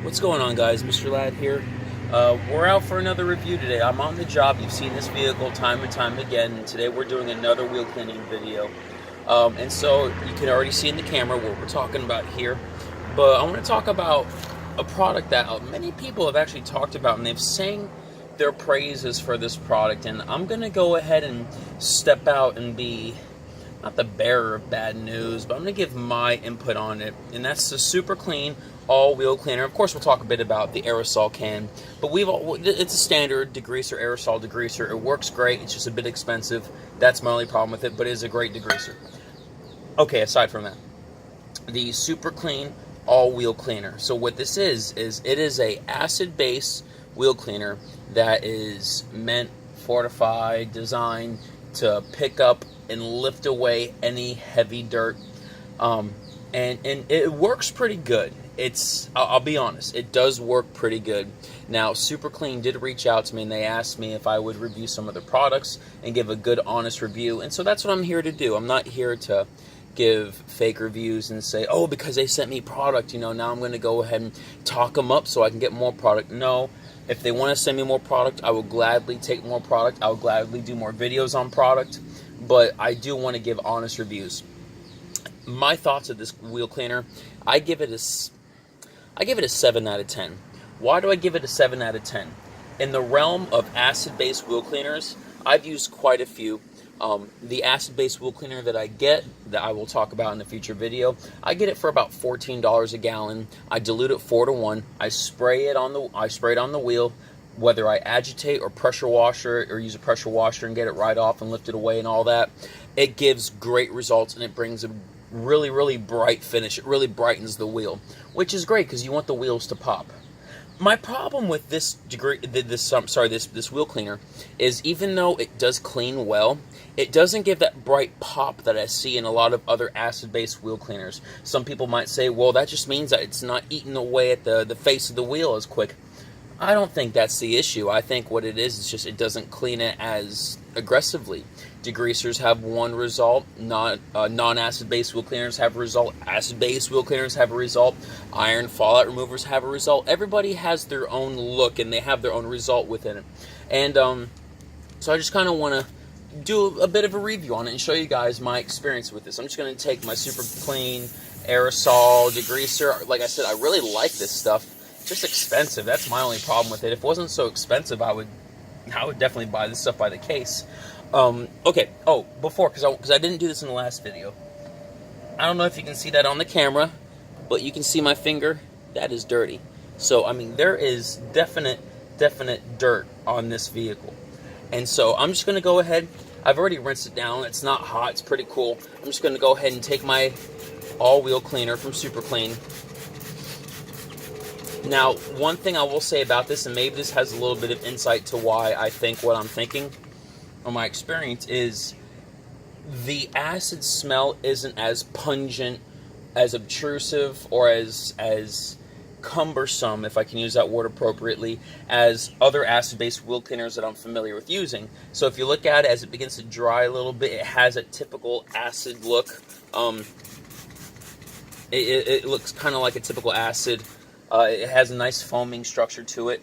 What's going on, guys? Mr. Ladd here. We're out for another review today. I'm on the job. You've seen this vehicle time and time again. And today we're doing another wheel cleaning video. And so you can already see in the camera what we're talking about here. But I want to talk about a product that many people have actually talked about, and they've sang their praises for this product. And I'm going to go ahead and step out and be not the bearer of bad news, but I'm going to give my input on it. And that's the Super Clean all-wheel cleaner. Of course, we'll talk a bit about the aerosol can, but it's a standard degreaser, aerosol degreaser. It works great. It's just a bit expensive. That's my only problem with it, but it is a great degreaser. Okay, aside from that, the Super Clean all-wheel cleaner. So what this is it is a acid-based wheel cleaner that is meant, fortified, designed to pick up and lift away any heavy dirt, and it works pretty good. I'll be honest, it does work pretty good. Now, Super Clean did reach out to me, and they asked me if I would review some of the products and give a good, honest review, and so that's what I'm here to do. I'm not here to give fake reviews and say, oh, because they sent me product, now I'm going to go ahead and talk them up so I can get more product. No. If they want to send me more product, I will gladly take more product. I will gladly do more videos on product, but I do want to give honest reviews. My thoughts of this wheel cleaner, I give it a 7 out of 10. Why do I give it a 7 out of 10? In the realm of acid-based wheel cleaners, I've used quite a few. The acid-based wheel cleaner that I get, that I will talk about in a future video, I get it for about $14 a gallon. I dilute it 4-to-1. I spray it on the wheel, whether I agitate or pressure washer or use a pressure washer and get it right off and lift it away and all that. It gives great results, and it brings a really, really bright finish. It really brightens the wheel, which is great because you want the wheels to pop. My problem with this wheel cleaner is, even though it does clean well, it doesn't give that bright pop that I see in a lot of other acid-based wheel cleaners. Some people might say, well, that just means that it's not eating away at the face of the wheel as quick. I don't think that's the issue. I think what it is just it doesn't clean it as aggressively. Degreasers have one result. Non-acid-based wheel cleaners have a result. Acid-based wheel cleaners have a result. Iron fallout removers have a result. Everybody has their own look, and they have their own result within it. And so I just kind of want to do a bit of a review on it and show you guys my experience with this. I'm just going to take my Super Clean aerosol degreaser. Like I said, I really like this stuff. It's just expensive. That's my only problem with it. If it wasn't so expensive, I would definitely buy this stuff by the case. Okay. Oh, because I didn't do this in the last video. I don't know if you can see that on the camera, but you can see my finger. That is dirty. So, I mean, there is definite dirt on this vehicle. And so I'm just going to go ahead. I've already rinsed it down. It's not hot. It's pretty cool. I'm just going to go ahead and take my all-wheel cleaner from Super Clean. Now, one thing I will say about this, and maybe this has a little bit of insight to why I think what I'm thinking, or my experience, is the acid smell isn't as pungent, as obtrusive, or as cumbersome, if I can use that word appropriately, as other acid-based wheel cleaners that I'm familiar with using. So if you look at it, as it begins to dry a little bit, it has a typical acid look. It looks kind of like a typical acid. It has a nice foaming structure to it.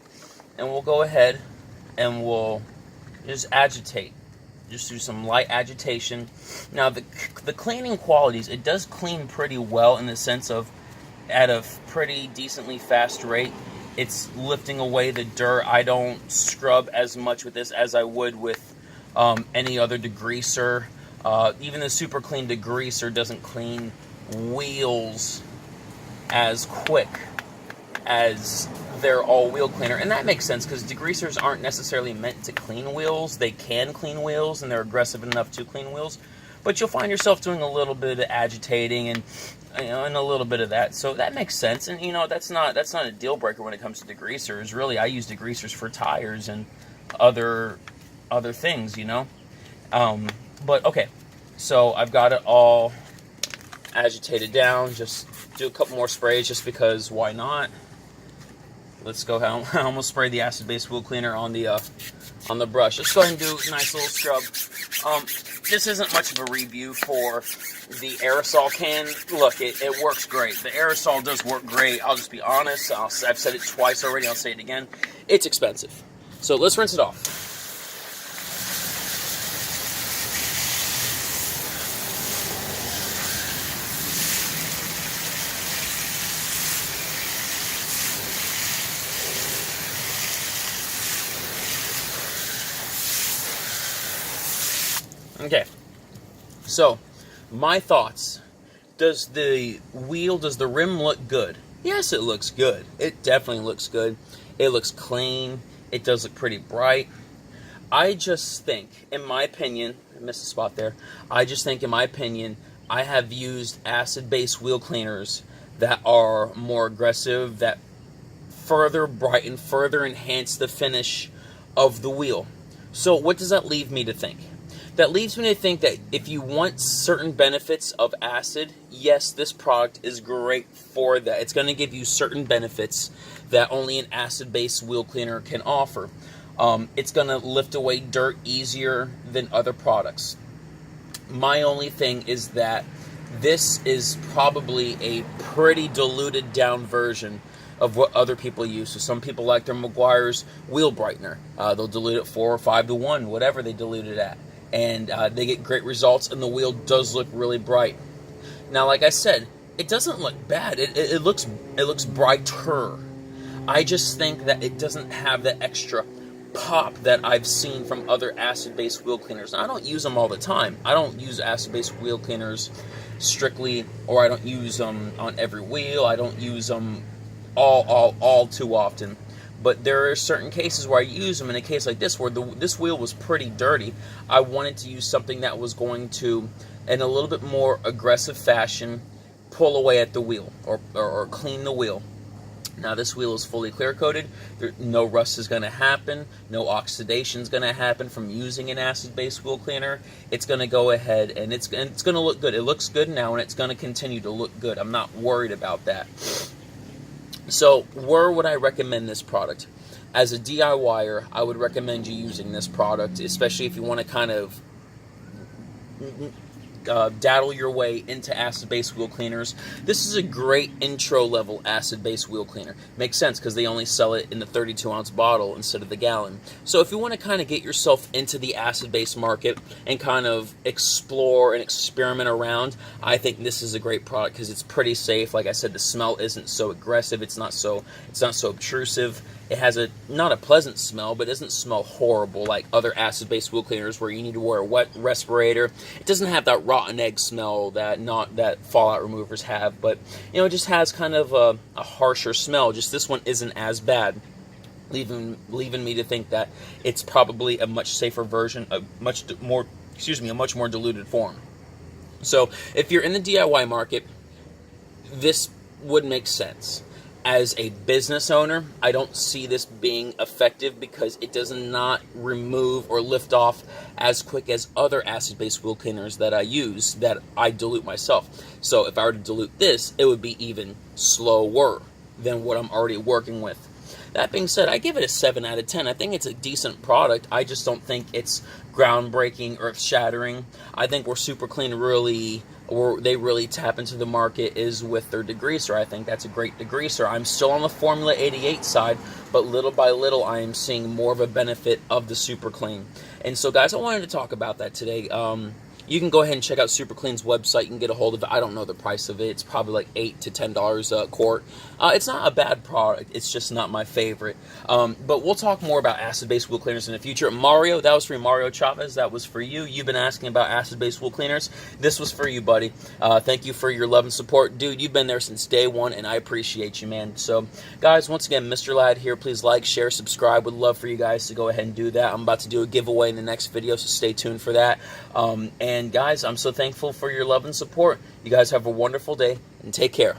And we'll go ahead and we'll just agitate. Just do some light agitation. Now, the cleaning qualities, it does clean pretty well in the sense of at a pretty decently fast rate. It's lifting away the dirt. I don't scrub as much with this as I would with any other degreaser. Even the Super Clean degreaser doesn't clean wheels as quick as their all-wheel cleaner. And that makes sense because degreasers aren't necessarily meant to clean wheels. They can clean wheels, and they're aggressive enough to clean wheels. But you'll find yourself doing a little bit of agitating and a little bit of that. So that makes sense. And that's not a deal breaker when it comes to degreasers. Really, I use degreasers for tires and other things, But okay, so I've got it all agitated down. Just do a couple more sprays just because why not? let's go. I almost sprayed the acid-based wheel cleaner on the brush. Let's go ahead and do a nice little scrub. This isn't much of a review for the aerosol can. Look, it works great. The aerosol does work great. I'll just be honest. I've said it twice already. I'll say it again. It's expensive. So let's rinse it off. Okay, so my thoughts. Does the rim look good? Yes, it looks good. It definitely looks good. It looks clean. It does look pretty bright. I just think, in my opinion, I missed a spot there. I just think, in my opinion, I have used acid-based wheel cleaners that are more aggressive, that further brighten, further enhance the finish of the wheel. So what does that leave me to think? That leaves me to think that if you want certain benefits of acid, yes, this product is great for that. It's going to give you certain benefits that only an acid-based wheel cleaner can offer. It's going to lift away dirt easier than other products. My only thing is that this is probably a pretty diluted down version of what other people use. So some people like their Meguiar's wheel brightener. They'll dilute it 4 or 5 to 1, whatever they dilute it at. And they get great results, and the wheel does look really bright. Now, like I said, it doesn't look bad. It looks brighter. I just think that it doesn't have the extra pop that I've seen from other acid-based wheel cleaners. Now, I don't use them all the time. I don't use acid-based wheel cleaners strictly, or I don't use them on every wheel. I don't use them all too often. But there are certain cases where I use them. In a case like this, where this wheel was pretty dirty, I wanted to use something that was going to, in a little bit more aggressive fashion, pull away at the wheel or clean the wheel. Now this wheel is fully clear coated. No rust is going to happen. No oxidation is going to happen from using an acid-based wheel cleaner. It's going to go ahead and it's going to look good. It looks good now, and it's going to continue to look good. I'm not worried about that. So where would I recommend this product? As a DIYer, I would recommend you using this product, especially if you want to kind of daddle your way into acid-based wheel cleaners. This is a great intro-level acid-based wheel cleaner. Makes sense because they only sell it in the 32-ounce bottle instead of the gallon. So if you want to kind of get yourself into the acid-based market and kind of explore and experiment around, I think this is a great product because it's pretty safe. Like I said, the smell isn't so aggressive. It's not so obtrusive. It has not a pleasant smell, but it doesn't smell horrible like other acid-based wheel cleaners where you need to wear a wet respirator. It doesn't have that rotten egg smell that fallout removers have, but it just has kind of a harsher smell. Just this one isn't as bad, leaving me to think that it's probably a much safer version, a much more diluted form. So if you're in the DIY market, this would make sense. As a business owner, I don't see this being effective because it does not remove or lift off as quick as other acid-based wheel cleaners that I use, that I dilute myself. So if I were to dilute this, it would be even slower than what I'm already working with. That being said, I give it a 7 out of 10. I think it's a decent product. I just don't think it's groundbreaking, earth-shattering. I think where Super Clean they really tap into the market is with their degreaser. I think that's a great degreaser. I'm still on the Formula 88 side, but little by little I am seeing more of a benefit of the Super Clean. And so guys, I wanted to talk about that today. You can go ahead and check out Super Clean's website. You can get a hold of it. I don't know the price of it. It's probably like $8 to $10 a quart. It's not a bad product. It's just not my favorite. But we'll talk more about acid-based wheel cleaners in the future. Mario, that was for Mario Chavez. That was for you. You've been asking about acid-based wheel cleaners. This was for you, buddy. Thank you for your love and support. Dude, you've been there since day one, and I appreciate you, man. So, guys, once again, Mr. Ladd here. Please like, share, subscribe. Would love for you guys to go ahead and do that. I'm about to do a giveaway in the next video, so stay tuned for that. And guys, I'm so thankful for your love and support. You guys have a wonderful day, and take care.